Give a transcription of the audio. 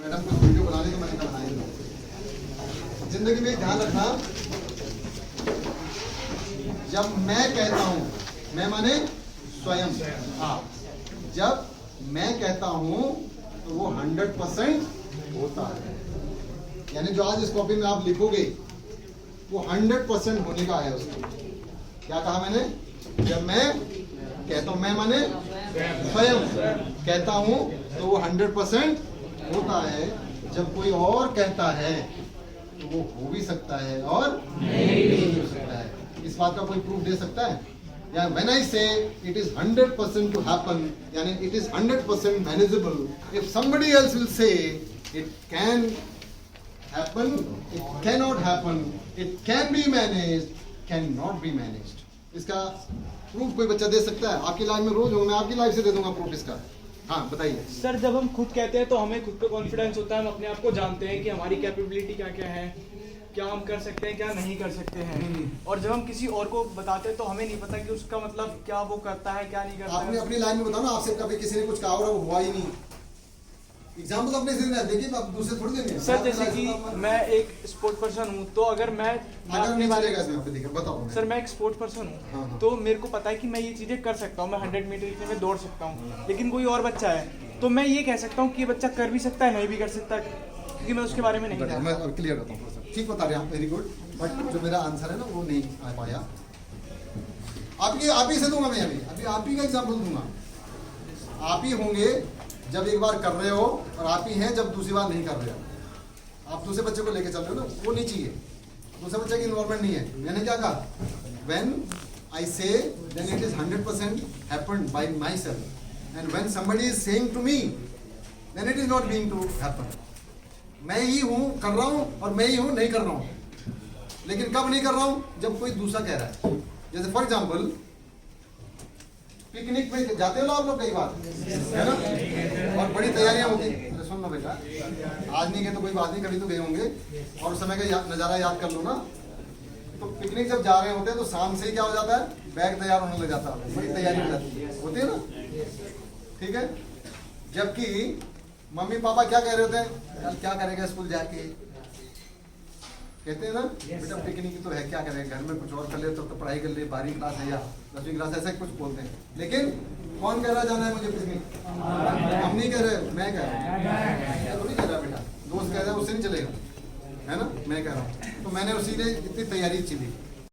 Madam कुछ video बना ली तो मैंने कहा बनाई। जिंदगी में ध्यान रखना, जब मैं कहता हूं, मैं माने स्वयं, हाँ, जब मैं कहता हूं तो वो 100% होता है। यानी जो आज इस कॉपी में आप लिखोगे वो 100% होने का है उसको। क्या कहा मैंने? जब मैं कहता हूं, मैं माने स्वयं कहता हूं तो वो 100% होता है। जब कोई और कहता है तो वो हो भी सकता है और नहीं भी हो सकता है। इस बात का कोई प्रूफ दे सकता है? या when I say it is 100% to happen, यानी it is 100% manageable. If somebody else will say it can happen, it cannot happen, it can be managed, cannot be managed. इसका प्रूफ कोई बच्चा दे सकता है? आपकी लाइफ में रोज हो, मैं आपकी लाइफ से दे दूंगा प्रूफ इसका। हाँ बताइए सर। जब हम खुद कहते हैं तो हमें खुद पे कॉन्फिडेंस होता है, हम अपने आप को जानते हैं कि हमारी कैपेबिलिटी क्या क्या है, क्या हम कर सकते हैं, क्या नहीं कर सकते हैं। और जब हम किसी और को बताते हैं तो हमें नहीं पता कि उसका मतलब क्या वो करता है, क्या नहीं करता। आपने अपनी लाइन में बताओ ना, आपसे कभी किसी ने कुछ कहा और वो हुआ ही नहीं। एग्जाम्पल अपने से नहीं देखिए, आप दूसरे थोड़ी देंगे। सर जैसे कि मैं एक स्पोर्ट पर्सन हूँ, तो अगर मैं अपने बारे में बताओ। सर मैं एक स्पोर्ट पर्सन हूँ, हाँ। तो तो मेरे को पता है कि मैं ये चीजें कर सकता हूँ, मैं 100 मीटर इतने में दौड़ सकता हूँ। लेकिन कोई और बच्चा है तो मैं ये कह सकता हूँ कि ये बच्चा कर भी सकता है, नहीं भी कर सकता, क्योंकि मैं उसके बारे में नहीं जानता। मैं क्लियर करता हूँ, ठीक बता रहे हैं आप, वेरी गुड। बट जो मेरा आंसर है ना वो नहीं आ पाया। आप ही से दूंगा मैं, अभी आप ही का एग्जाम्पल दूंगा। आप ही होंगे जब एक बार कर रहे हो, और आप ही हैं जब दूसरी बार नहीं कर रहे हो। आप दूसरे बच्चे को लेके चल रहे हो ना, वो नहीं चाहिए, दूसरे बच्चे की इन्वॉल्वमेंट नहीं है। मैंने क्या कहा? When I say then it is 100% happened by myself, and when somebody is saying to me then it is not being to happen. मैं ही हूं कर रहा हूं, और मैं ही हूं नहीं कर रहा हूं। लेकिन कब नहीं कर रहा हूं? जब कोई दूसरा कह रहा है। जैसे फॉर एग्जाम्पल पिकनिक में जाते हो ना आप लोग कई बार, है ना, और बड़ी तैयारियां होती हैं। अरे सुन लो बेटा, आज नहीं गए तो कोई बात नहीं, कभी तो गए होंगे, और उस समय का नज़ारा याद कर लो ना। तो पिकनिक जब जा रहे होते हैं तो शाम से ही क्या हो जाता है? बैग तैयार होने लग जाता है, बड़ी तैयारी हो जाती है, होती है ना, ठीक है। जबकि मम्मी पापा क्या कह रहे होते हैं? कल क्या करेगा स्कूल जाके? कहते हैं ना बेटा पिकनिक तो है, क्या करेगा, घर में कुछ और कर ले, तो पढ़ाई कर ले, 12वीं क्लास है या 10वीं क्लास, ऐसा कुछ बोलते हैं। लेकिन कौन कह रहा जाना है मुझे पिकनिक? हम नहीं कह रहे, मैं कह रहा हूँ। तो नहीं कह रहा बेटा, दोस्त कह रहा है, उससे नहीं चलेगा, है ना, मैं कह रहा हूँ। तो मैंने उसी ने इतनी तैयारी की थी।